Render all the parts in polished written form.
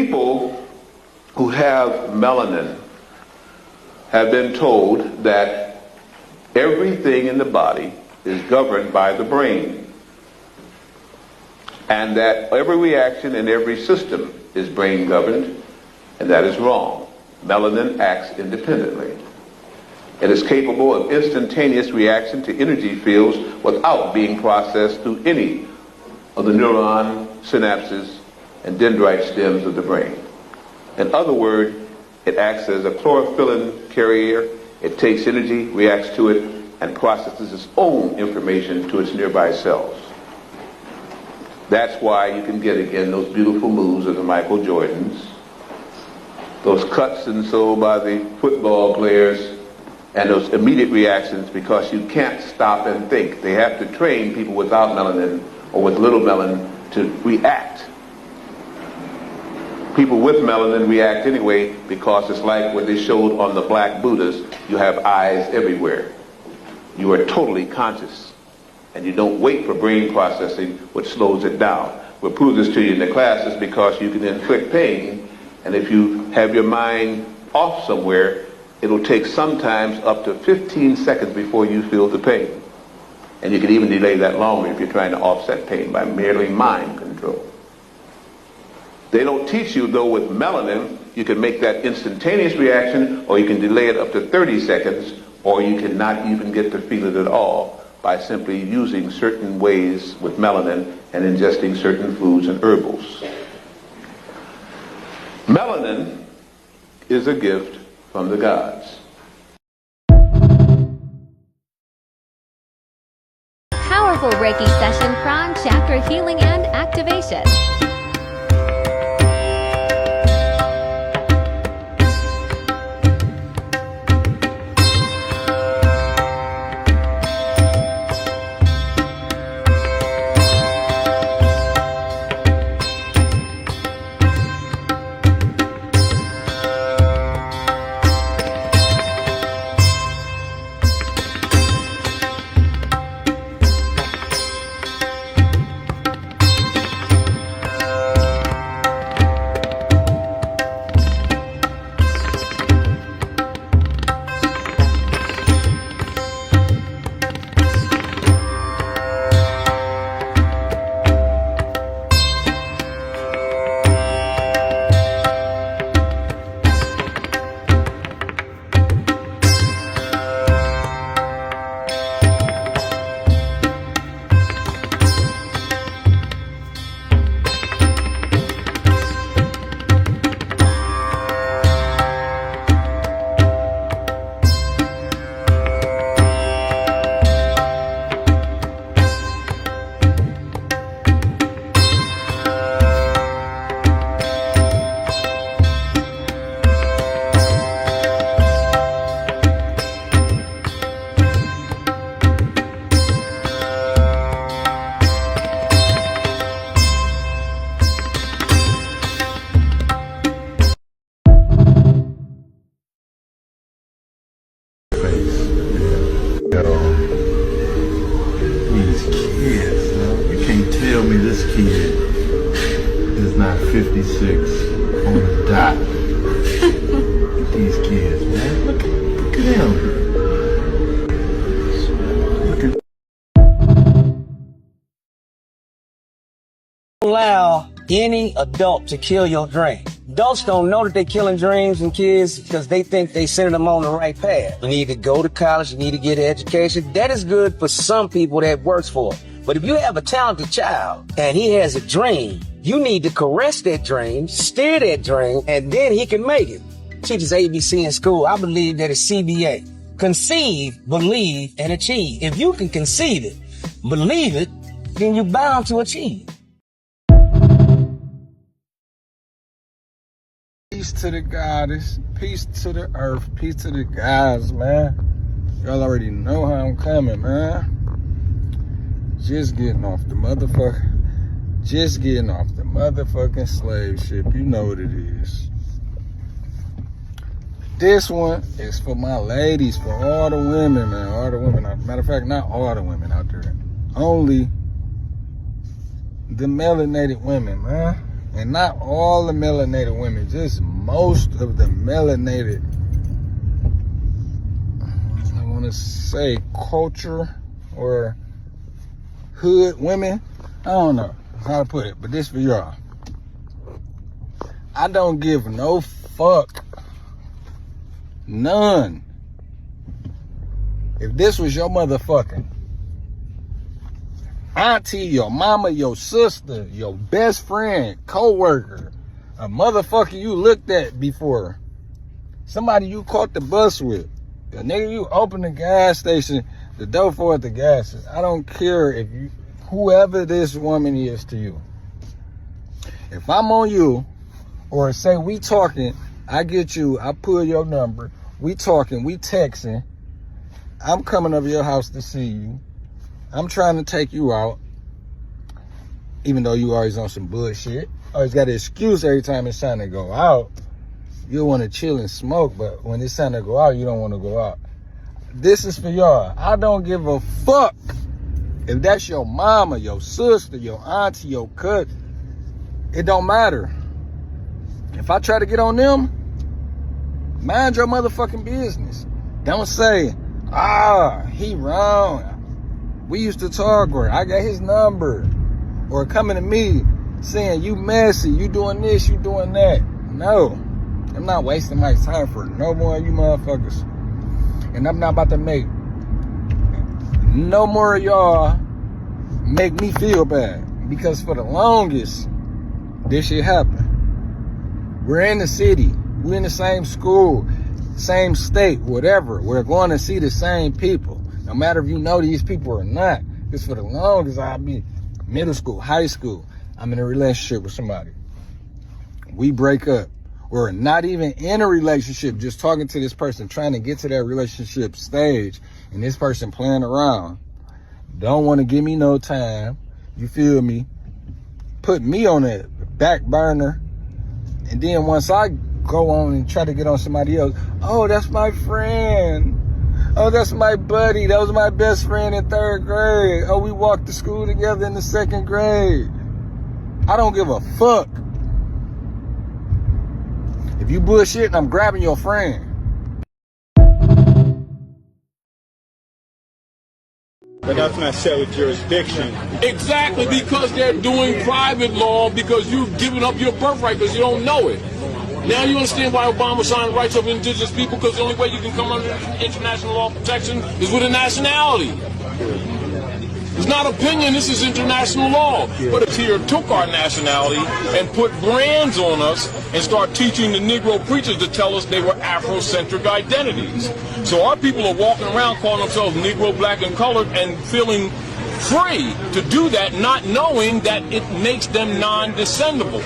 People who have melanin have been told that everything in the body is governed by the brain, and that every reaction in every system is brain governed, and that is wrong. Melanin acts independently. It is capable of instantaneous reaction to energy fields without being processed through any of the neuron synapses and dendrite stems of the brain. In other words, it acts as a chlorophyllin carrier. It takes energy, reacts to it, and processes its own information to its nearby cells. That's why you can get, again, those beautiful moves of the Michael Jordans, those cuts and so by the football players, and those immediate reactions, because you can't stop and think. They have to train people without melanin or with little melanin to react. People with melanin react anyway, because it's like what they showed on the black Buddhas. You have eyes everywhere. You are totally conscious, and you don't wait for brain processing, which slows it down. We'll prove this to you in the classes, because you can inflict pain, and if you have your mind off somewhere, it'll take sometimes up to 15 seconds before you feel the pain. And you can even delay that longer if you're trying to offset pain by merely mind control. They don't teach you, though, with melanin, you can make that instantaneous reaction, or you can delay it up to 30 seconds, or you cannot even get to feel it at all by simply using certain ways with melanin and ingesting certain foods and herbals. Melanin is a gift from the gods. Powerful Reiki session, crown chakra healing and activation. This kid is not 56 on the dot. These kids, man. Look at them. Look at allow any adult to kill your dream. Adults don't know that they're killing dreams and kids because they think they sending them on the right path. You need to go to college, you need to get an education. That is good for some people that works for them. But if you have a talented child and he has a dream, you need to caress that dream, steer that dream, and then he can make it. Teaches ABC in school. I believe that it's CBA. Conceive, believe, and achieve. If you can conceive it, believe it, then you're bound to achieve. Peace to the goddess, peace to the earth, peace to the gods, man. Y'all already know how I'm coming, man. Just getting off the motherfucking slave ship. You know what it is. This one is for my ladies, for all the women, man. All the women. Matter of fact, not all the women out there. Only the melanated women, man. And not all the melanated women, just most of the melanated, I want to say culture or hood women. I don't know how to put it, but this for y'all. I don't give no fuck. None. If this was your motherfucking auntie, your mama, your sister, your best friend, co-worker, a motherfucker you looked at before, somebody you caught the bus with, a nigga you opened the gas station, the door for at the gas station. I don't care if you, whoever this woman is to you. If I'm on you, or say we talking, I get you, I pull your number, we talking, we texting, I'm coming over your house to see you, I'm trying to take you out, even though you always on some bullshit, always got an excuse every time it's time to go out. You want to chill and smoke, but when it's time to go out, you don't want to go out. This is for y'all. I don't give a fuck if that's your mama, your sister, your auntie, your cousin. It don't matter. If I try to get on them, mind your motherfucking business. Don't say, he wrong. We used to talk, or I got his number. Or coming to me saying, you messy, you doing this, you doing that. No, I'm not wasting my time for no more of you motherfuckers. And I'm not about to make no more of y'all make me feel bad. Because for the longest, this shit happened. We're in the city. We're in the same school, same state, whatever. We're going to see the same people. No matter if you know these people or not. Because for the longest, I'll be middle school, high school, I'm in a relationship with somebody. We break up. We're not even in a relationship, just talking to this person, trying to get to that relationship stage, and this person playing around. Don't want to give me no time. You feel me? Put me on that back burner. And then once I go on and try to get on somebody else, oh, that's my friend. Oh, that's my buddy. That was my best friend in 3rd grade. Oh, we walked to school together in the 2nd grade. I don't give a fuck. If you bullshit, I'm grabbing your friend. But that's not settled jurisdiction. Exactly, because they're doing private law, because you've given up your birthright because you don't know it. Now you understand why Obama signed rights of indigenous people, because the only way you can come under international law protection is with a nationality. It's not opinion, this is international law. But if here took our nationality and put brands on us and start teaching the Negro preachers to tell us they were Afrocentric identities. So our people are walking around calling themselves Negro, black, and colored and feeling free to do that, not knowing that it makes them non-descendable.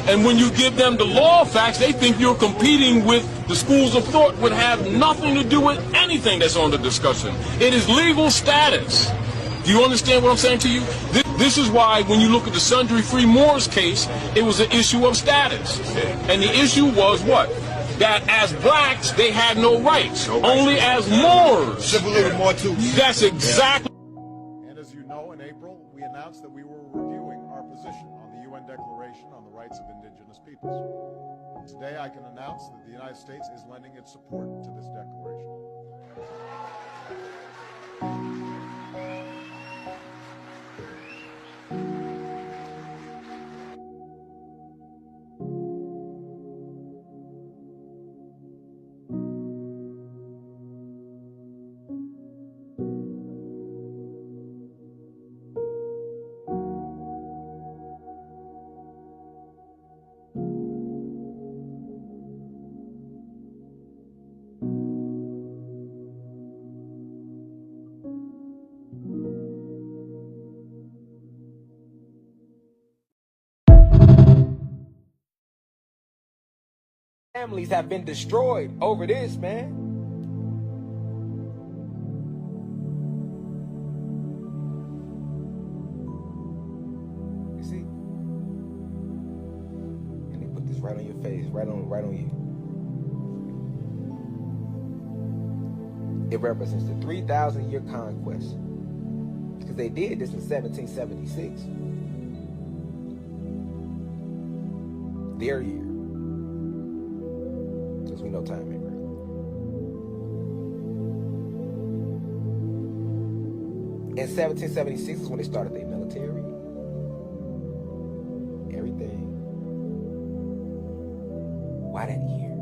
And when you give them the law facts, they think you're competing with the schools of thought, would have nothing to do with anything that's on the discussion. It is legal status. Do you understand what I'm saying to you? This is why when you look at the Sundry Free Moors case, it was an issue of status. And the issue was what? That as blacks, they had no rights. Only as Moors. That's exactly. And as you know, in April, we announced that we were reviewing our position on the UN Declaration on the Rights of Indigenous Peoples. Today, I can announce that the United States is lending its support to this declaration. Families have been destroyed over this, man. You see? And they put this right on your face, right on you. It represents the 3,000-year conquest. Because they did this in 1776. their year. Because we know time ain't real. In 1776 is when they started their military. Everything. Why that year?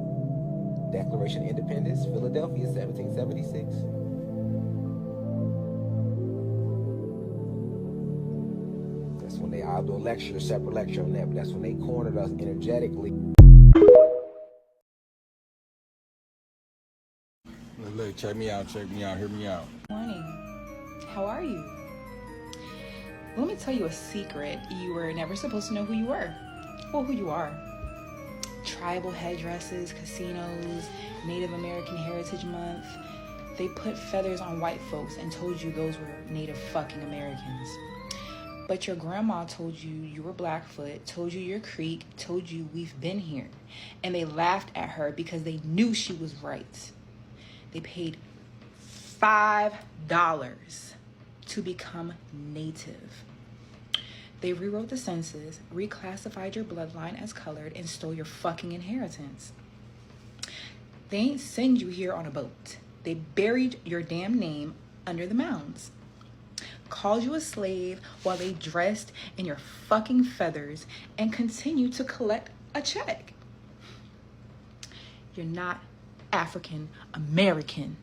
Declaration of Independence, Philadelphia, 1776. That's when I'll do a lecture, a separate lecture on that, but that's when they cornered us energetically. Look, check me out, hear me out. Morning. How are you? Let me tell you a secret. You were never supposed to know who you were. Well, who you are. Tribal headdresses, casinos, Native American Heritage Month. They put feathers on white folks and told you those were Native fucking Americans. But your grandma told you you were Blackfoot, told you you're Creek, told you we've been here. And they laughed at her because they knew she was right. They paid $5 to become Native. They rewrote the census, reclassified your bloodline as colored, and stole your fucking inheritance. They ain't send you here on a boat. They buried your damn name under the mounds. Called you a slave while they dressed in your fucking feathers and continue to collect a check. You're not African American.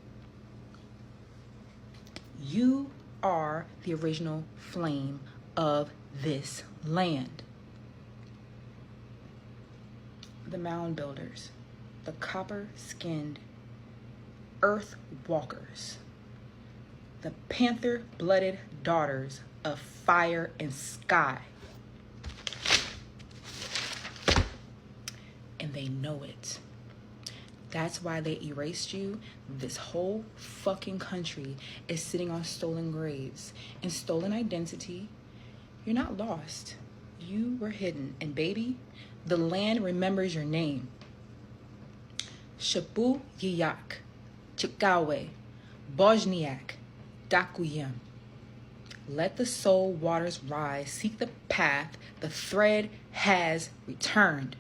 You are the original flame of this land. The mound builders, the copper-skinned earth walkers, the panther-blooded daughters of fire and sky. And they know it. That's why they erased you. This whole fucking country is sitting on stolen graves and stolen identity. You're not lost. You were hidden. And baby, the land remembers your name. Shabu Yiyak, Chikawe, Bosniak, Dakuyam. Let the soul waters rise. Seek the path. The thread has returned.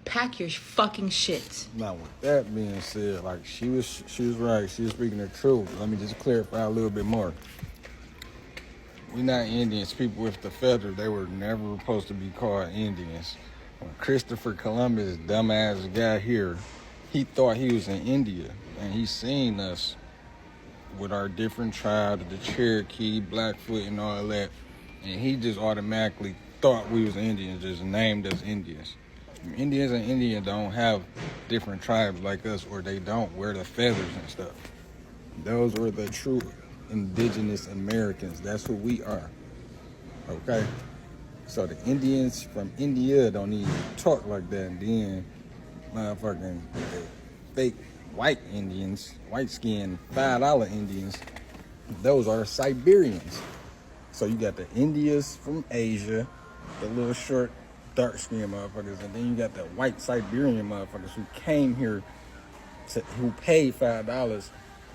Pack your fucking shit. Now, with that being said, like she was right. She was speaking the truth. Let me just clarify a little bit more. We're not Indians. People with the feather, they were never supposed to be called Indians. When Christopher Columbus, dumbass got here, he thought he was in India, and he seen us with our different tribes, the Cherokee, Blackfoot, and all that, and he just automatically thought we was Indians, just named us Indians. Indians and Indians don't have different tribes like us, or they don't wear the feathers and stuff. Those were the true indigenous Americans. That's who we are. Okay? So the Indians from India don't even talk like that. And then motherfucking fake white Indians, white-skinned $5 Indians, those are Siberians. So you got the Indians from Asia, the little short, dark-skinned motherfuckers, and then you got the white Siberian motherfuckers who came here, who paid $5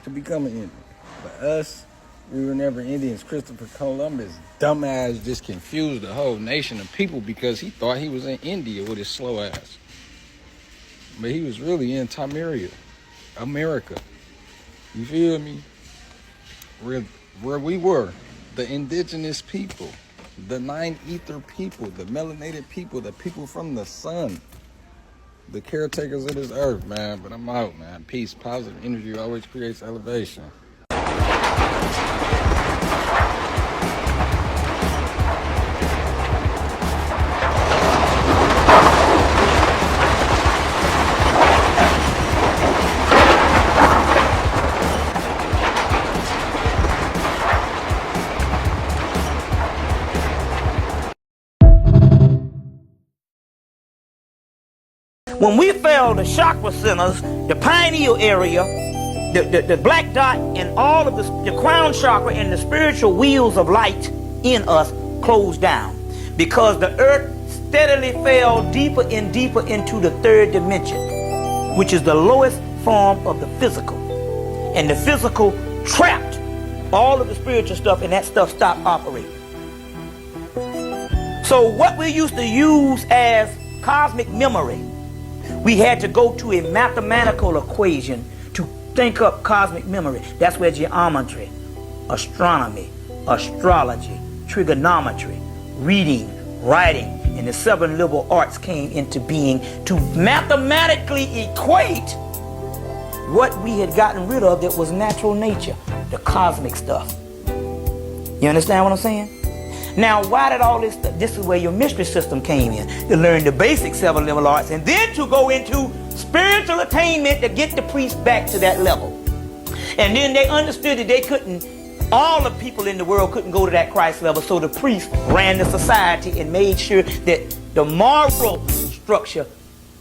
to become an Indian. But us, we were never Indians. Christopher Columbus, dumbass, just confused the whole nation of people because he thought he was in India with his slow ass. But he was really in Tamiria, America. You feel me? Where we were, the indigenous people, the 9 ether people, the melanated people, the people from the sun, the caretakers of this earth, man. But I'm out, man. Peace, positive energy always creates elevation. When we fell, the chakra centers, the pineal area, the black dot, and all of the crown chakra and the spiritual wheels of light in us closed down because the earth steadily fell deeper and deeper into the third dimension, which is the lowest form of the physical. And the physical trapped all of the spiritual stuff, and that stuff stopped operating. So what we used to use as cosmic memory, we had to go to a mathematical equation to think up cosmic memory. That's where geometry, astronomy, astrology, trigonometry, reading, writing, and the 7 liberal arts came into being to mathematically equate what we had gotten rid of that was natural nature, the cosmic stuff. You understand what I'm saying? Now, why did all this stuff? This is where your mystery system came in, to learn the basic 7 liberal arts and then to go into spiritual attainment to get the priest back to that level. And then they understood that they couldn't, all the people in the world couldn't go to that Christ level, so the priest ran the society and made sure that the moral structure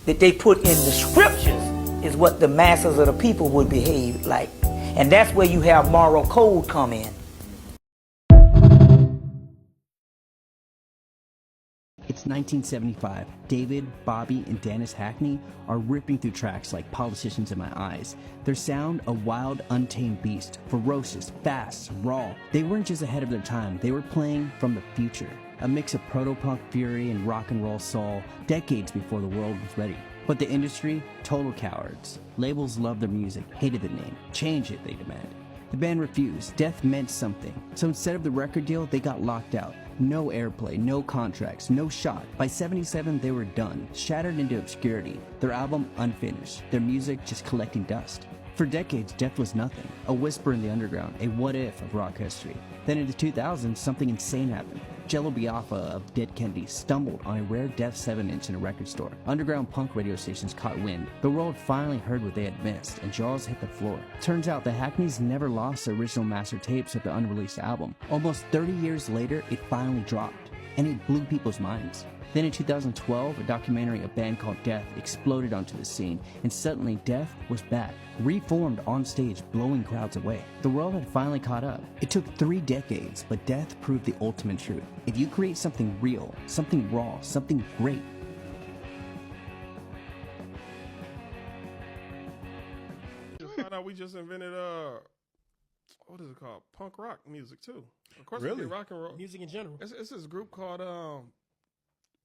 that they put in the scriptures is what the masses of the people would behave like. And that's where you have moral code come in. It's 1975. David, Bobby, and Dennis Hackney are ripping through tracks like Politicians in My Eyes. Their sound, a wild, untamed beast, ferocious, fast, raw. They weren't just ahead of their time, they were playing from the future. A mix of proto-punk fury and rock and roll soul, decades before the world was ready. But the industry, total cowards. Labels loved their music, hated the name. Change it, they demand. The band refused. Death meant something. So instead of the record deal, they got locked out. No airplay, no contracts, no shot. By 77, they were done, shattered into obscurity. Their album unfinished, their music just collecting dust. For decades, Death was nothing, a whisper in the underground, a what-if of rock history. Then in the 2000s, something insane happened. Jello Biafra of Dead Kennedy stumbled on a rare Death 7-inch in a record store. Underground punk radio stations caught wind. The world finally heard what they had missed, and jaws hit the floor. Turns out the Hackneys never lost the original master tapes of the unreleased album. Almost 30 years later, it finally dropped, and it blew people's minds. Then in 2012, a documentary, A Band Called Death, exploded onto the scene, and suddenly Death was back, reformed on stage, blowing crowds away. The world had finally caught up. It took 3 decades, but Death proved the ultimate truth. If you create something real, something raw, something great, we just invented what is it called? Punk rock music too. Of course, Really? we did rock and roll Music in general. It's this group called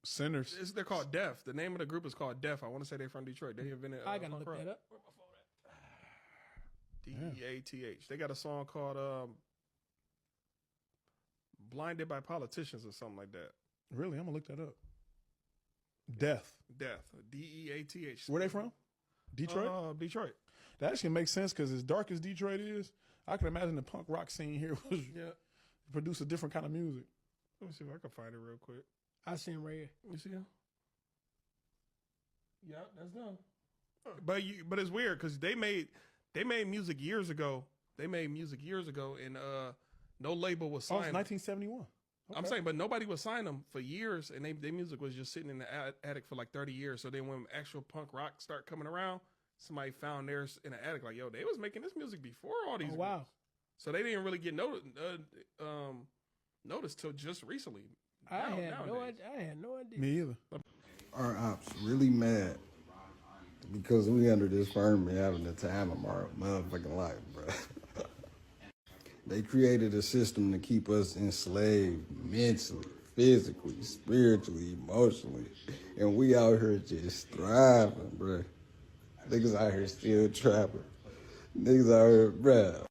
Sinners. they're called Def. The name of the group is called Def. I want to say they're from Detroit. They invented. I gotta punk look rock. that up. DEATH. They got a song called "Blinded by Politicians" or something like that. Really? I'm gonna look that up. Death. DEATH. Where they from? Detroit? Detroit. That actually makes sense because as dark as Detroit is, I can imagine the punk rock scene here was produce a different kind of music. Let me see if I can find it real quick. I see him right here. You see him? Yeah, that's them. But it's weird because they made music years ago. And no label was Oh, signed. it's 1971. I'm saying, but nobody would sign them for years, and their music was just sitting in the attic for like 30 years. So then when actual punk rock started coming around, somebody found theirs in the attic. Like, yo, they was making this music before all these. Oh, wow. groups. So they didn't really get noticed till just recently. I had no idea. Me either. Our ops really mad because we under this firm and having the time of our motherfucking life, bro. They created a system to keep us enslaved mentally, physically, spiritually, emotionally, and we out here just thriving, bro. Niggas out here still trapping. Niggas out here, bro,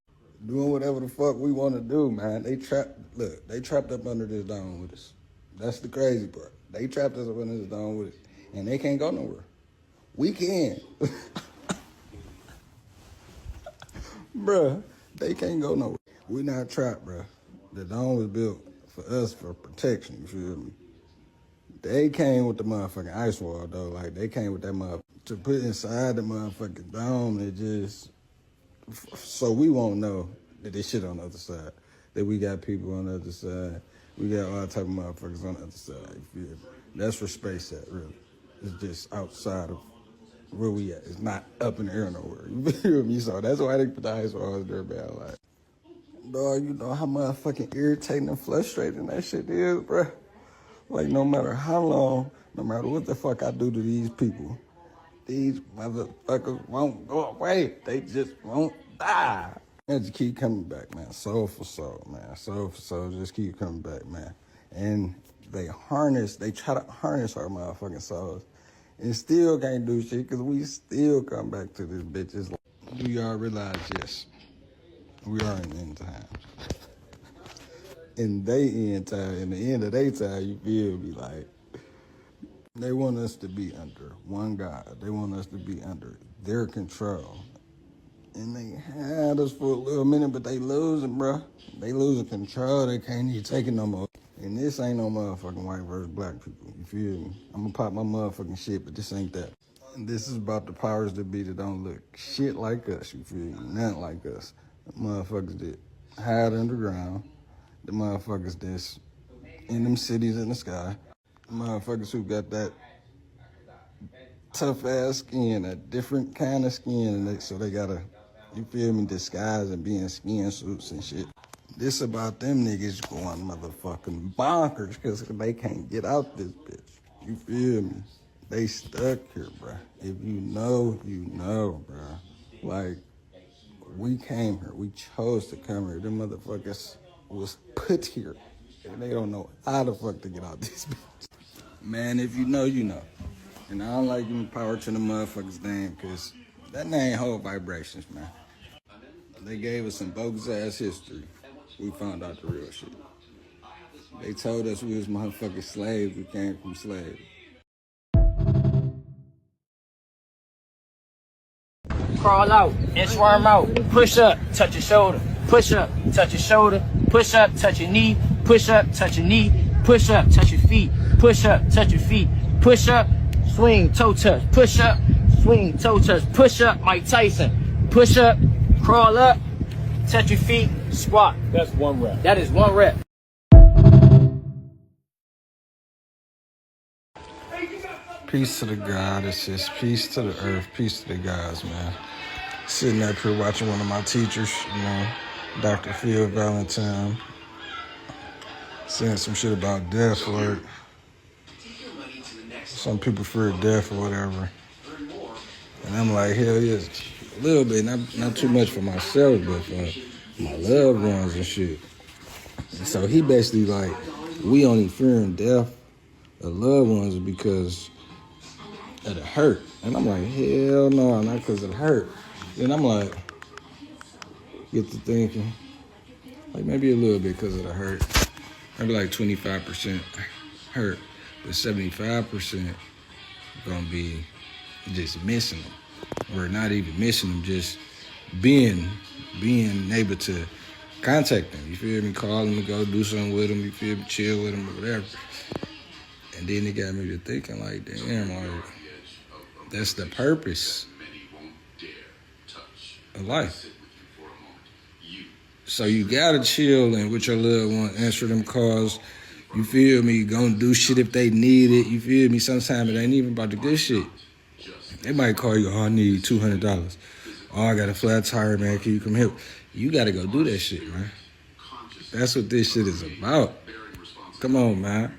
doing whatever the fuck we want to do, man. They trapped up under this dome with us. That's the crazy part. They trapped us up under this dome with us, and they can't go nowhere. We can. Bruh, they can't go nowhere. We not trapped, bruh. The dome was built for us for protection, you feel me? They came with the motherfucking ice wall, though. Like, they came with that motherfucker to put inside the motherfucking dome. It just, so we won't know that this shit on the other side. That we got people on the other side. We got all type of motherfuckers on the other side, you feel me? That's where space at, really. It's just outside of where we at. It's not up in the air nowhere. You feel me? So that's why they put the ice walls there, man. Like, dog, you know how motherfucking irritating and frustrating that shit is, bro? Like, no matter how long, no matter what the fuck I do to these people, these motherfuckers won't go away. They just won't die. And just keep coming back, man. Soul for soul, man. Soul for soul, just keep coming back, man. And they try to harness our motherfucking souls. And still can't do shit because we still come back to this bitch. It's like, do y'all realize, yes, we are in the end times. In they end time, in the end of their time, you feel me? Like, they want us to be under one God. They want us to be under their control. And they had us for a little minute, but they losing, bro. They losing control. They can't even take it no more. And this ain't no motherfucking white versus black people. You feel me? I'm gonna pop my motherfucking shit, but this ain't that. And this is about the powers that be that don't look shit like us. You feel me? Nothing like us. The motherfuckers that hide underground. The motherfuckers that's in them cities in the sky. The motherfuckers who got that tough ass skin, a different kind of skin, and so they gotta, you feel me, disguise and be in skin suits and shit. This about them niggas going motherfucking bonkers because they can't get out this bitch. You feel me? They stuck here, bro. If you know, you know, bro. Like, we came here. We chose to come here. Them motherfuckers was put here. And they don't know how the fuck to get out this bitch. Man, if you know, you know. And I don't like giving power to the motherfuckers' name because that name hold vibrations, man. They gave us some bogus-ass history. We found out the real shit. They told us we was motherfucking slaves. We came from slaves. Crawl out, inchworm out, push up, touch your shoulder, push up, touch your shoulder, push up, touch your knee, push up, touch your knee, push up, touch your feet, push up, touch your feet, push up, swing, toe touch, push up, swing, toe touch, push up, Mike Tyson, push up, crawl up, touch your feet, squat. That's one rep. That is one rep. Peace to the goddesses, peace to the earth, peace to the gods, man. Sitting up here watching one of my teachers, you know, Dr. Phil Valentine, saying some shit about death, like some people fear death or whatever. And I'm like, hell yes, a little bit, not too much for myself, but for my loved ones and shit. And so he basically like, we only fearing death of loved ones because of the hurt. And I'm like, hell no, not because of the hurt. Then I'm like, get to thinking, like maybe a little bit because of the hurt. Maybe like 25% hurt, but 75% gonna be just missing them. Or not even missing them, just being able to contact them. You feel me? Call them and go do something with them. You feel me? Chill with them or whatever. And then it got me to thinking like, damn, like, that's the purpose of life. So you gotta chill and with your loved one, answer them calls. You feel me? Gonna do shit if they need it. You feel me? Sometimes it ain't even about the good shit. They might call you, oh, I need $200. Oh, I got a flat tire, man. Can you come help? You gotta go do that shit, man. That's what this shit is about. Come on, man.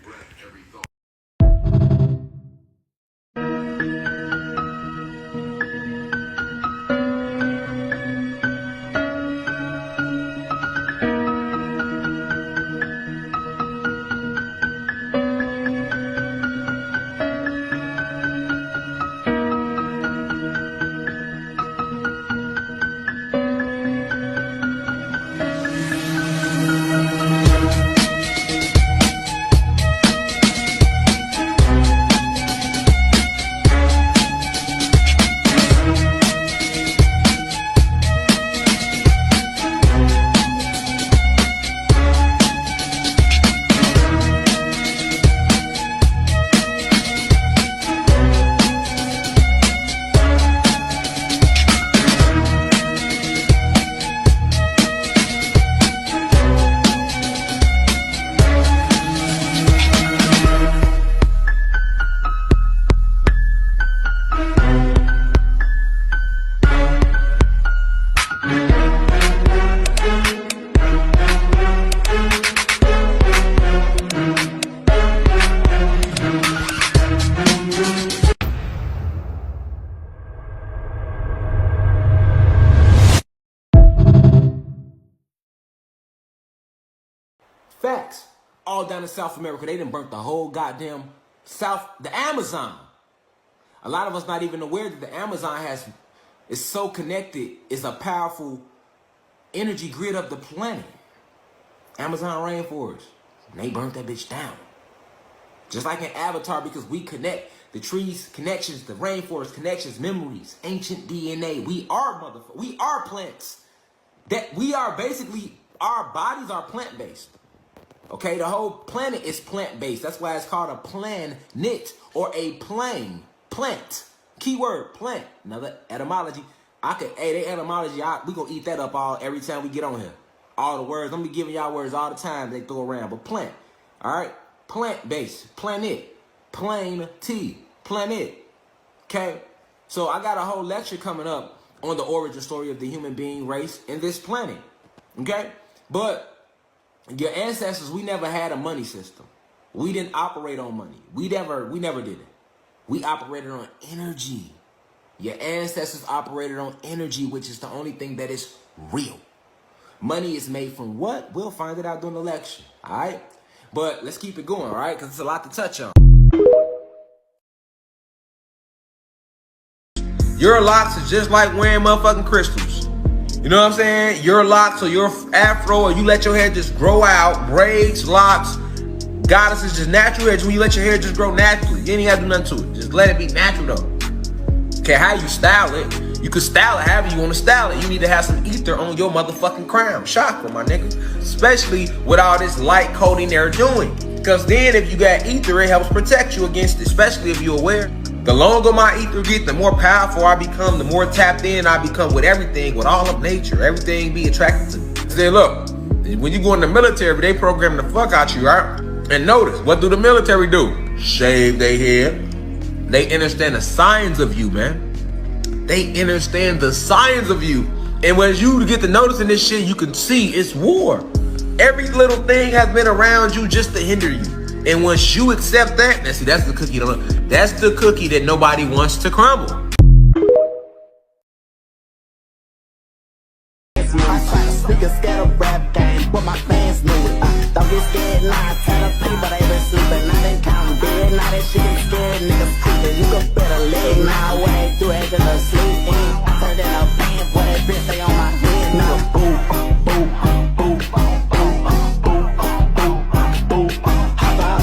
all down in South America. They done burnt the whole goddamn the Amazon. A lot of us not even aware that the Amazon is so connected. It's a powerful energy grid of the planet. Amazon rainforest. And they burnt that bitch down. Just like in Avatar, because we connect the trees, connections, the rainforest connections, memories, ancient DNA. We are plants. That we are basically, our bodies are plant-based. Okay, the whole planet is plant-based. That's why it's called a planet or a plane. Plant. Keyword, plant. Another etymology. They etymology, we gonna eat that up every time we get on here. All the words, I'm gonna be giving y'all words all the time they throw around. But plant, all right? Plant-based, planet, plain T, planet. Okay? So I got a whole lecture coming up on the origin story of the human being race in this planet. Okay? But your ancestors, we never had a money system. We didn't operate on money. We never did it. We operated on energy. Your ancestors operated on energy, which is the only thing that is real. Money is made from what? We'll find it out during the lecture. All right? But let's keep it going, all right? Because it's a lot to touch on. Your locks is just like wearing motherfucking crystals. You know what I'm saying? Your locks or your afro, or you let your hair just grow out, braids, locks, goddesses, just natural hair. When you let your hair just grow naturally, you ain't gotta do nothing to it. Just let it be natural though. Okay, how you style it, you can style it however you want to style it. You need to have some ether on your motherfucking crown chakra, my nigga. Especially with all this light coating they're doing. Because then if you got ether, it helps protect you against it, especially if you're aware. The longer my ether get, the more powerful I become, the more tapped in I become with everything, with all of nature. Everything be attracted to me. Say, look, when you go in the military, they program the fuck out you, right? And notice, what do the military do? Shave their hair. They understand the signs of you, man. They understand the signs of you. And when you get to noticing this shit, you can see it's war. Every little thing has been around you just to hinder you. And once you accept that, now see, that's the cookie. That's the cookie that nobody wants to crumble. But my fans knew it. Don't get scared now. Tell the people they been sleeping. Now they counting dead. Now that shit get scared. Niggas creeping. You can bet a leg now. What they do ain't gonna sleep in. I turned in a pants. Boy, that bitch stay on my head. Nigga, boo, boo, boo, boo, boo, boo, boo. Hop out.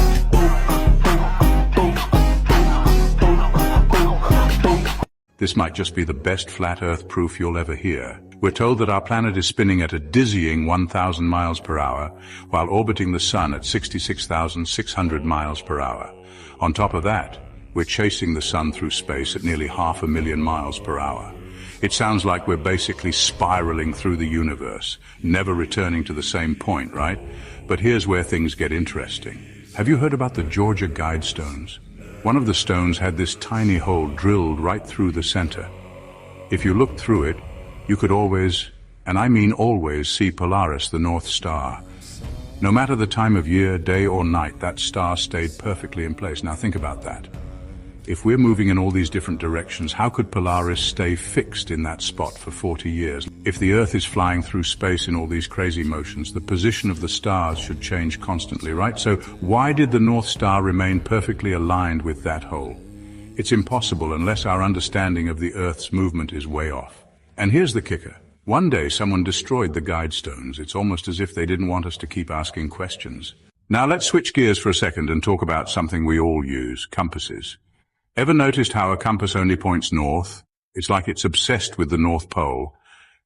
This might just be the best flat earth proof you'll ever hear. We're told that our planet is spinning at a dizzying 1,000 miles per hour, while orbiting the sun at 66,600 miles per hour. On top of that, we're chasing the sun through space at nearly 500,000 miles per hour. It sounds like we're basically spiraling through the universe, never returning to the same point, right? But here's where things get interesting. Have you heard about the Georgia Guidestones? One of the stones had this tiny hole drilled right through the center. If you looked through it, you could always, and I mean always, see Polaris, the North Star. No matter the time of year, day or night, that star stayed perfectly in place. Now think about that. If we're moving in all these different directions, how could Polaris stay fixed in that spot for 40 years? If the Earth is flying through space in all these crazy motions, the position of the stars should change constantly, right? So why did the North Star remain perfectly aligned with that hole? It's impossible unless our understanding of the Earth's movement is way off. And here's the kicker. One day someone destroyed the Guidestones. It's almost as if they didn't want us to keep asking questions. Now let's switch gears for a second and talk about something we all use, compasses. Ever noticed how a compass only points north? It's like it's obsessed with the North Pole.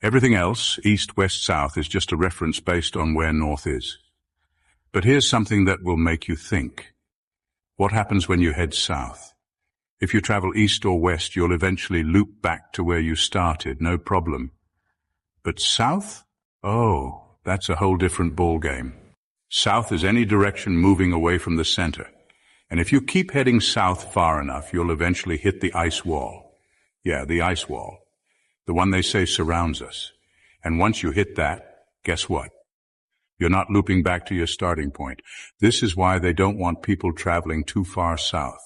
Everything else, east, west, south, is just a reference based on where north is. But here's something that will make you think. What happens when you head south? If you travel east or west, you'll eventually loop back to where you started, no problem. But south? Oh, that's a whole different ballgame. South is any direction moving away from the center. And if you keep heading south far enough, you'll eventually hit the ice wall. Yeah, the ice wall. The one they say surrounds us. And once you hit that, guess what? You're not looping back to your starting point. This is why they don't want people traveling too far south.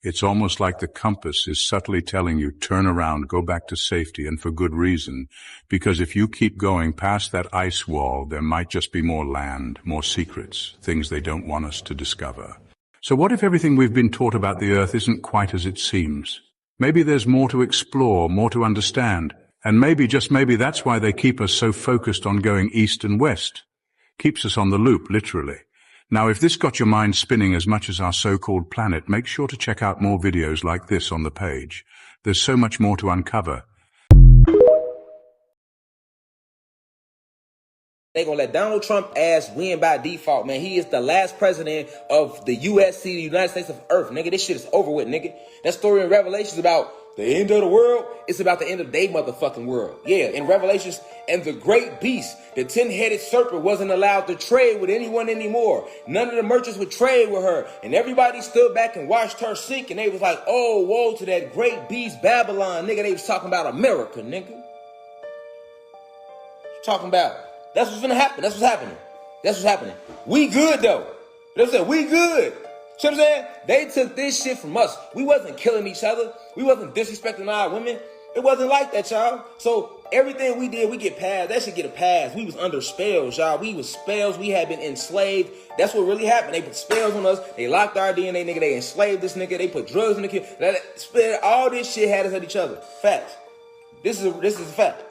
It's almost like the compass is subtly telling you, turn around, go back to safety, and for good reason. Because if you keep going past that ice wall, there might just be more land, more secrets, things they don't want us to discover. So what if everything we've been taught about the Earth isn't quite as it seems? Maybe there's more to explore, more to understand. And maybe, just maybe, that's why they keep us so focused on going east and west. Keeps us on the loop, literally. Now, if this got your mind spinning as much as our so-called planet, make sure to check out more videos like this on the page. There's so much more to uncover. They gonna let Donald Trump ass win by default, man. He is the last president of the USC, the United States of Earth, nigga. This shit is over with, nigga. That story in Revelations about the end of the world, it's about the end of their motherfucking world. Yeah, in Revelations, and the great beast, the 10-headed serpent, wasn't allowed to trade with anyone anymore. None of the merchants would trade with her. And everybody stood back and watched her sink, and they was like, oh, woe to that great beast, Babylon, nigga. They was talking about America, nigga. Talking about, that's what's gonna happen. That's what's happening. That's what's happening. We good, though. You know what I'm saying? We good. You know what I'm saying? They took this shit from us. We wasn't killing each other. We wasn't disrespecting our women. It wasn't like that, y'all. So everything we did, we get passed. That should get a pass. We was under spells, y'all. We was spells. We had been enslaved. That's what really happened. They put spells on us. They locked our DNA, nigga. They enslaved this nigga. They put drugs in the kid. All this shit had us at each other. Facts. This is a fact.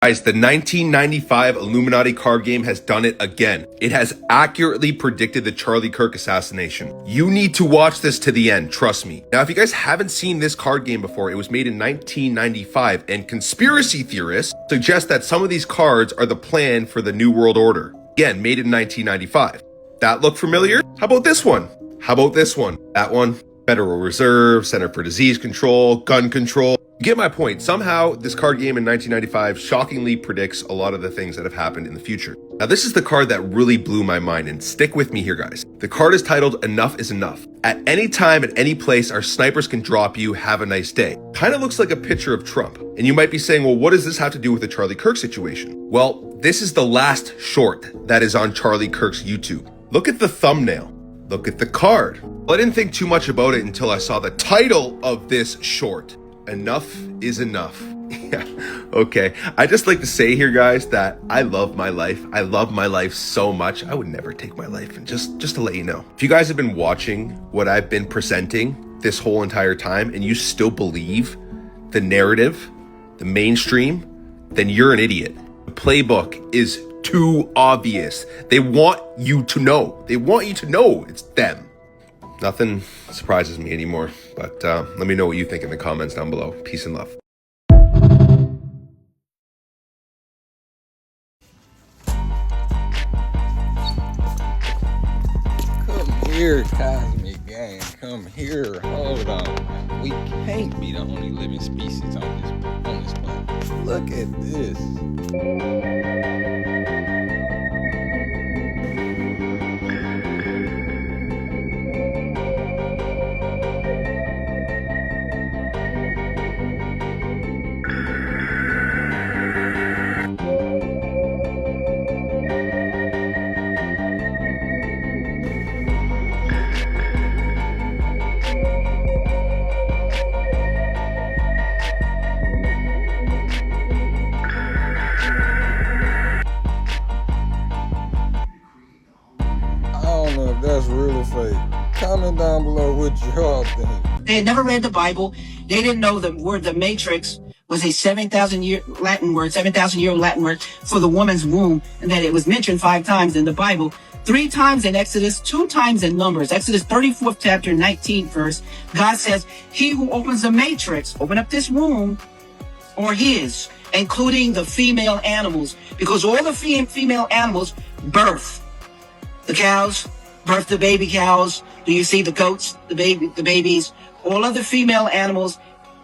Guys, the 1995 Illuminati card game has done it again. It has accurately predicted the Charlie Kirk assassination. You need to watch this to the end, trust me. Now, if you guys haven't seen this card game before, it was made in 1995, and conspiracy theorists suggest that some of these cards are the plan for the New World Order. Again, made in 1995. That look familiar? How about this one? How about this one? That one? Federal Reserve, Center for Disease Control, gun control. You get my point. Somehow, this card game in 1995 shockingly predicts a lot of the things that have happened in the future. Now, this is the card that really blew my mind, and stick with me here, guys. The card is titled, Enough is Enough. At any time, at any place, our snipers can drop you, have a nice day. Kind of looks like a picture of Trump. And you might be saying, well, what does this have to do with the Charlie Kirk situation? Well, this is the last short that is on Charlie Kirk's YouTube. Look at the thumbnail. Look at the card. Well, I didn't think too much about it until I saw the title of this short. Enough is enough. Yeah, okay. I just like to say here, guys, that I love my life. I love my life so much. I would never take my life. And just to let you know, if you guys have been watching what I've been presenting this whole entire time and you still believe the narrative, the mainstream, then you're an idiot. The playbook is too obvious. They want you to know. They want you to know it's them. Nothing surprises me anymore, but let me know what you think in the comments down below. Peace and love. Come here, Cosmic Gang. Come here. Hold on. We can't be the only living species on this planet. Look at this. That's really fake. Comment down below what y'all think. They had never read the Bible. They didn't know the word the matrix was a 7,000-year Latin word, 7,000-year Latin word for the woman's womb, and that it was mentioned 5 times in the Bible, 3 times in Exodus, 2 times in Numbers. Exodus 34th chapter, 19th verse. God says, he who opens the matrix, open up this womb, or his, including the female animals, because all the female animals birth. The cows birth the baby cows. Do you see the goats, the babies? All of the female animals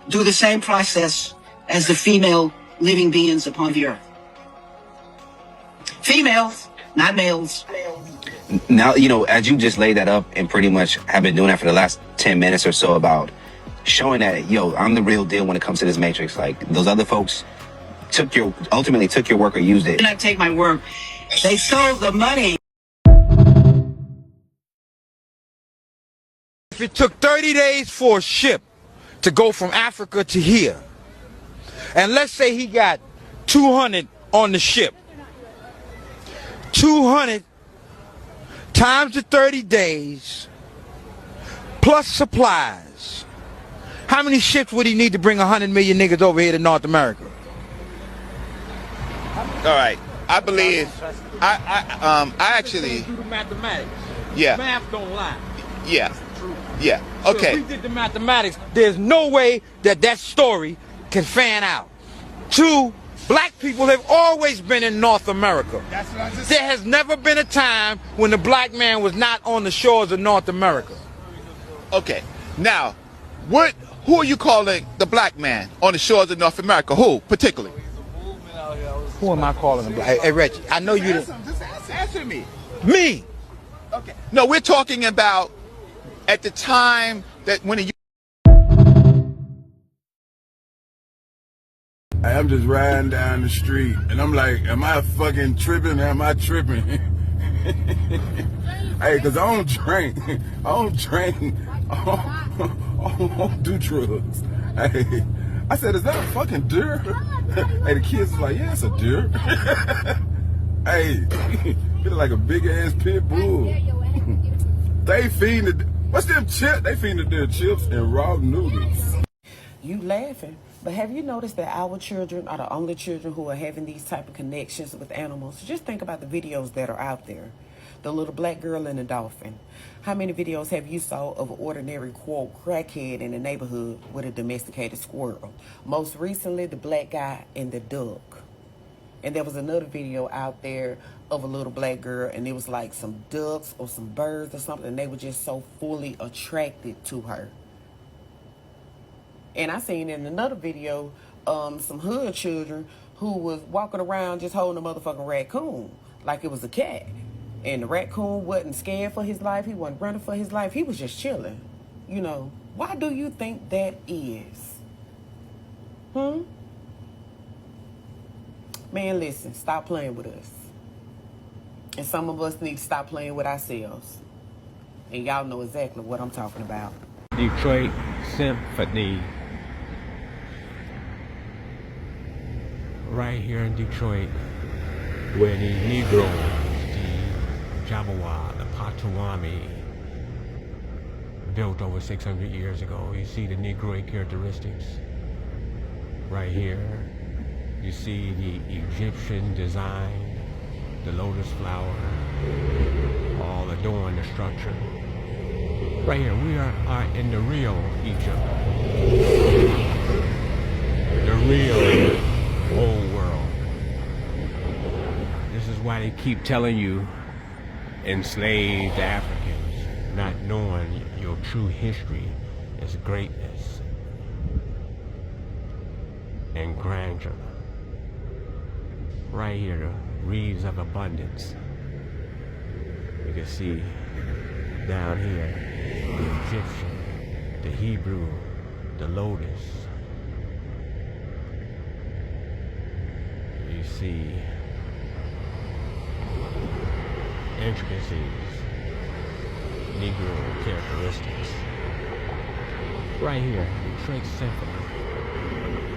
do the same process as the female living beings upon the earth. Females, not males. Now, you know, as you just laid that up and pretty much have been doing that for the last 10 minutes or so about showing that, yo, I'm the real deal when it comes to this matrix. Like, those other folks ultimately took your work or used it. Did not take my work. They sold the money. if it took 30 days for a ship to go from Africa to here, and let's say he got 200 on the ship, 200 times the 30 days plus supplies, how many ships would he need to bring 100 million niggas over here to North America? All right, I believe, I actually, do the mathematics. Yeah. Math don't lie. Yeah. Yeah. Okay. So if we did the mathematics, there's no way that that story can fan out. 2, black people have always been in North America. That's what I just There has never been a time when the black man was not on the shores of North America. Okay. Now, who are you calling the black man on the shores of North America? Who, particularly? Who am I calling the black? Hey, Reggie, I know you didn't. Just answer me. Me. Okay. No, we're talking about at the time that when you. I'm just riding down the street, and I'm like, am I fucking tripping? Am I tripping? Hey, because I don't drink. I don't do drugs. Hey, I said, is that a fucking deer? Hey, the kids was like, yeah, it's a deer. Hey, it look like a big-ass pit bull. They feeding the, what's them chips? They feeding the deer chips and raw noodles. You laughing, but have you noticed that our children are the only children who are having these type of connections with animals? Just think about the videos that are out there. The little black girl and the dolphin. How many videos have you saw of an ordinary, quote, crackhead in the neighborhood with a domesticated squirrel? Most recently, the black guy and the duck. And there was another video out there of a little black girl, and it was like some ducks or some birds or something, and they were just so fully attracted to her. And I seen in another video some hood children who was walking around just holding a motherfucking raccoon like it was a cat. And the raccoon wasn't scared for his life. He wasn't running for his life. He was just chilling. You know, why do you think that is? Man, listen, stop playing with us. And some of us need to stop playing with ourselves. And y'all know exactly what I'm talking about. Detroit Symphony. Right here in Detroit, where the Negroes, the Jabawa, the Potawatomi, built over 600 years ago. You see the Negroid characteristics right here. You see the Egyptian design, the lotus flower, all adorn the structure. Right here, we are in the real Egypt. The real old world. This is why they keep telling you enslaved Africans, not knowing your true history is greatness and grandeur. Right here, the reeds of abundance. You can see down here the Egyptian, the Hebrew, the lotus. You see intricacies, Negro characteristics. Right here, Detroit Symphony,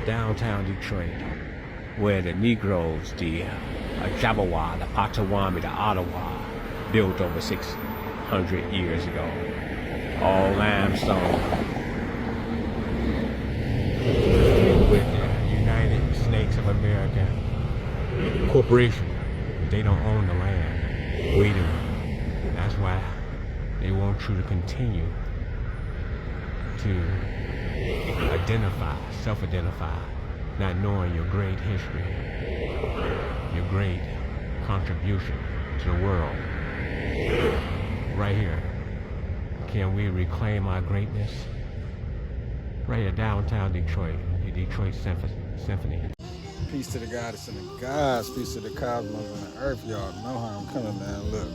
downtown Detroit, where the Negroes, the Jabawa, the Potawatomi, the Ottawa, built over 600 years ago. All limestone. With the United Snakes of America Corporation, they don't own the land. We do. That's why they want you to continue to identify, self-identify, not knowing your great history, your great contribution to the world. Right here. Can we reclaim our greatness? Right here, downtown Detroit, the Detroit Symphony. Peace to the goddess and the gods, peace to the cosmos and the earth. Y'all know how I'm coming, man. Look,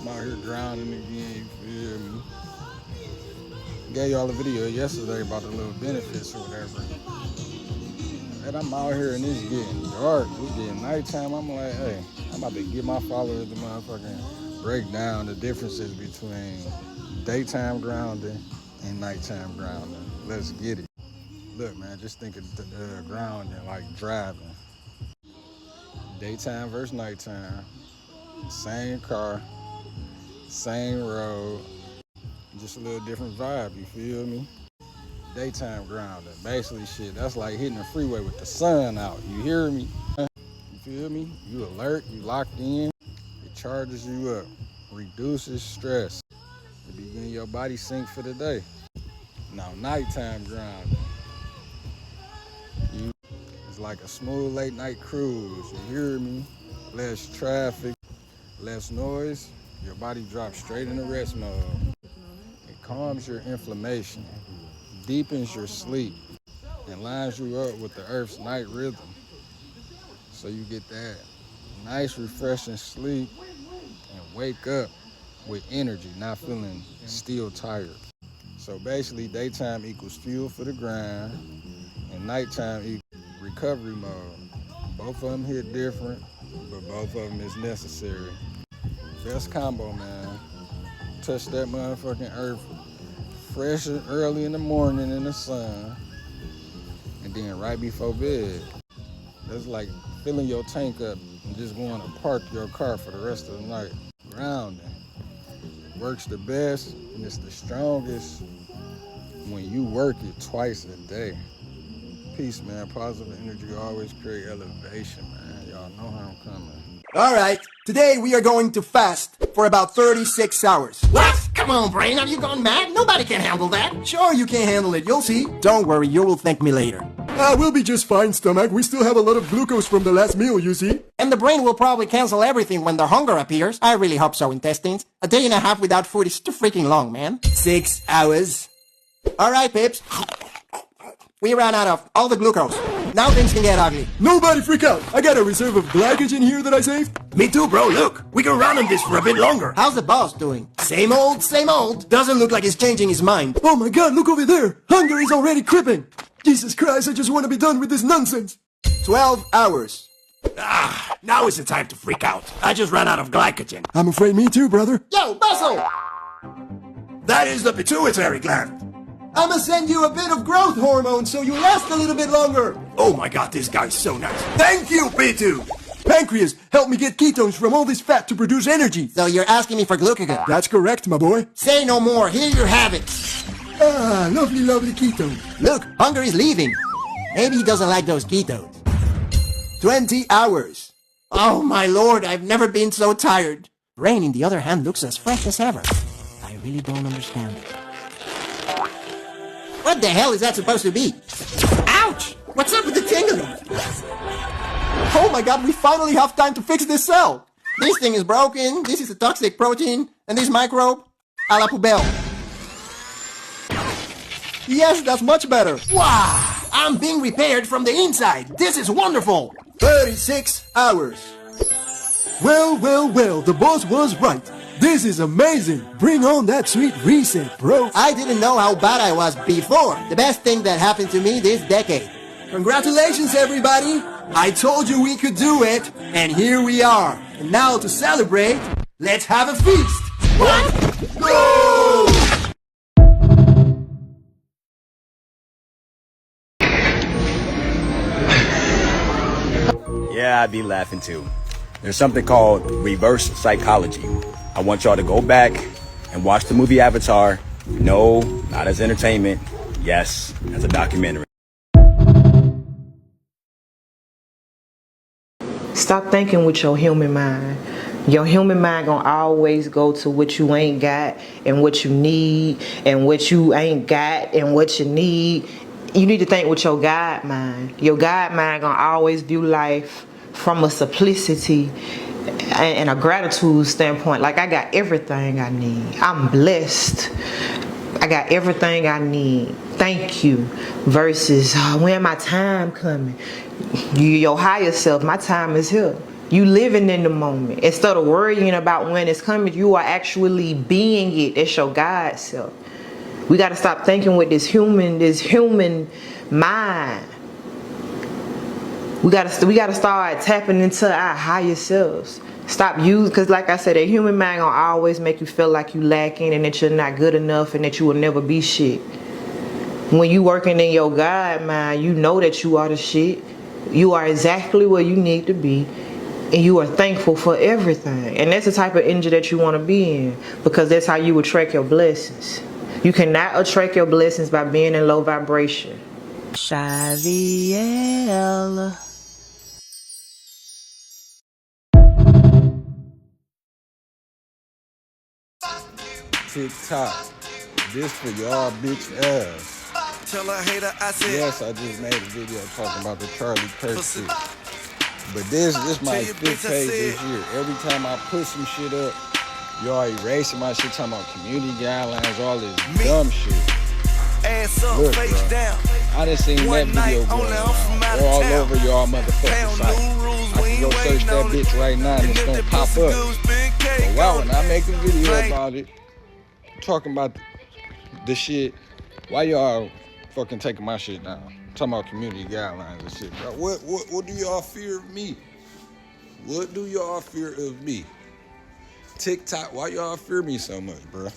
I'm out here drowning again, you feel me? Gave y'all a video yesterday about the little benefits or whatever. And I'm out here and it's getting dark. It's getting nighttime. I'm like, hey, I'm about to get my followers the motherfucking break down the differences between daytime grounding and nighttime grounding. Let's get it. Look, man, just think of grounding like driving. Daytime versus nighttime. Same car, same road, just a little different vibe, you feel me? Daytime grounding, basically shit, that's like hitting the freeway with the sun out, you hear me? You feel me? You alert, you locked in, it charges you up, reduces stress, it begin your body sync for the day. Now nighttime grounding, it's like a smooth late night cruise, you hear me? Less traffic, less noise, your body drops straight into rest mode. It calms your inflammation, deepens your sleep, and lines you up with the earth's night rhythm. So you get that nice refreshing sleep and wake up with energy, not feeling still tired. So basically daytime equals fuel for the grind and nighttime equals recovery mode. Both of them hit different, but both of them is necessary. Best combo, man. Touch that motherfucking earth fresh and early in the morning in the sun, and then right before bed. That's like filling your tank up and just going to park your car for the rest of the night. Grounding works the best and it's the strongest when you work it twice a day. Peace, man. Positive energy always create elevation, man. Y'all know how I'm coming. Alright, today we are going to fast for about 36 hours. What? Come on, Brain, have you gone mad? Nobody can handle that. Sure, you can handle it, you'll see. Don't worry, you will thank me later. We'll be just fine, stomach. We still have a lot of glucose from the last meal, you see. And the brain will probably cancel everything when their hunger appears. I really hope so, intestines. A day and a half without food is too freaking long, man. 6 hours. Alright, Pips. We ran out of all the glucose. Now things can get ugly. Nobody freak out. I got a reserve of glycogen here that I saved. Me too, bro. Look, we can run on this for a bit longer. How's the boss doing? Same old, same old. Doesn't look like he's changing his mind. Oh my god, look over there. Hunger is already creeping. Jesus Christ, I just want to be done with this nonsense. 12 hours. Now is the time to freak out. I just ran out of glycogen. I'm afraid me too, brother. Yo, Bustle! That is the pituitary gland. I'ma send you a bit of growth hormone so you last a little bit longer. Oh my god, this guy's so nice. Thank you, P2. Pancreas, help me get ketones from all this fat to produce energy. So you're asking me for glucagon? That's correct, my boy. Say no more. Here you have it. Lovely, lovely ketone. Look, hunger is leaving. Maybe he doesn't like those ketones. 20 hours. Oh my lord, I've never been so tired. Brain, in the other hand, looks as fresh as ever. I really don't understand it. What the hell is that supposed to be? Ouch! What's up with the tingling? Oh my god, we finally have time to fix this cell. This thing is broken, this is a toxic protein, and this microbe, a la poubelle. Yes, that's much better. Wow! I'm being repaired from the inside. This is wonderful. 36 hours. Well, the boss was right. This is amazing. Bring on that sweet reset, bro. I didn't know how bad I was before. The best thing that happened to me this decade. Congratulations, everybody. I told you we could do it, and here we are. And now to celebrate, let's have a feast. What? Go! Yeah, I'd be laughing too. There's something called reverse psychology. I want y'all to go back and watch the movie Avatar. No, not as entertainment. Yes, as a documentary. Stop thinking with your human mind. Your human mind gonna always go to what you ain't got and what you need and what you ain't got and what you need. You need to think with your God mind. Your God mind gonna always view life from a simplicity and a gratitude standpoint. Like, I got everything I need. I'm blessed. I got everything I need. Thank you. Versus, when my time coming? Your higher self, my time is here. You living in the moment. Instead of worrying about when it's coming, you are actually being it. It's your God self. We got to stop thinking with this human mind. We got to start tapping into our higher selves. Stop using, because like I said, a human mind gonna always make you feel like you lacking and that you're not good enough and that you will never be shit. When you working in your God mind, you know that you are the shit. You are exactly where you need to be. And you are thankful for everything. And that's the type of energy that you want to be in. Because that's how you attract your blessings. You cannot attract your blessings by being in low vibration. Shaziel. TikTok. This for y'all bitch ass. Tell a hater I said. Yes, I just made a video talking about the Charlie Kirk shit. But this my 5th page this year. Every time I put some shit up, y'all erasing my shit, talking about community guidelines, all this dumb shit. Ass up, Look, face bro, down. I done seen that video going around all over y'all motherfucking site. I can go search that bitch right now and it's gonna pop up. But why when I make a video about it, talking about the shit, why y'all fucking taking my shit down? Talking about community guidelines and shit, bro. What do y'all fear of me? What do y'all fear of me? TikTok, why y'all fear me so much, bro?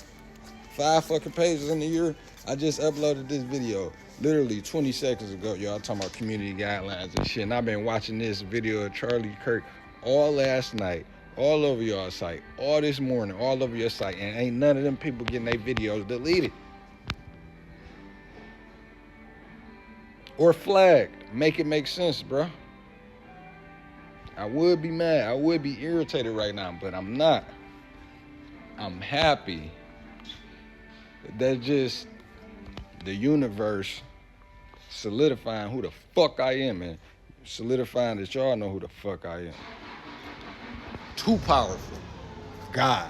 5 fucking pages in a year. I just uploaded this video literally 20 seconds ago. Y'all talking about community guidelines and shit. And I've been watching this video of Charlie Kirk all last night, all over y'all site, all this morning, all over your site. And ain't none of them people getting their videos deleted. Or flagged. Make it make sense, bro. I would be mad. I would be irritated right now, but I'm not. I'm happy. That's just the universe solidifying who the fuck I am, and solidifying that y'all know who the fuck I am. Too powerful. God.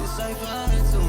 It's like flying to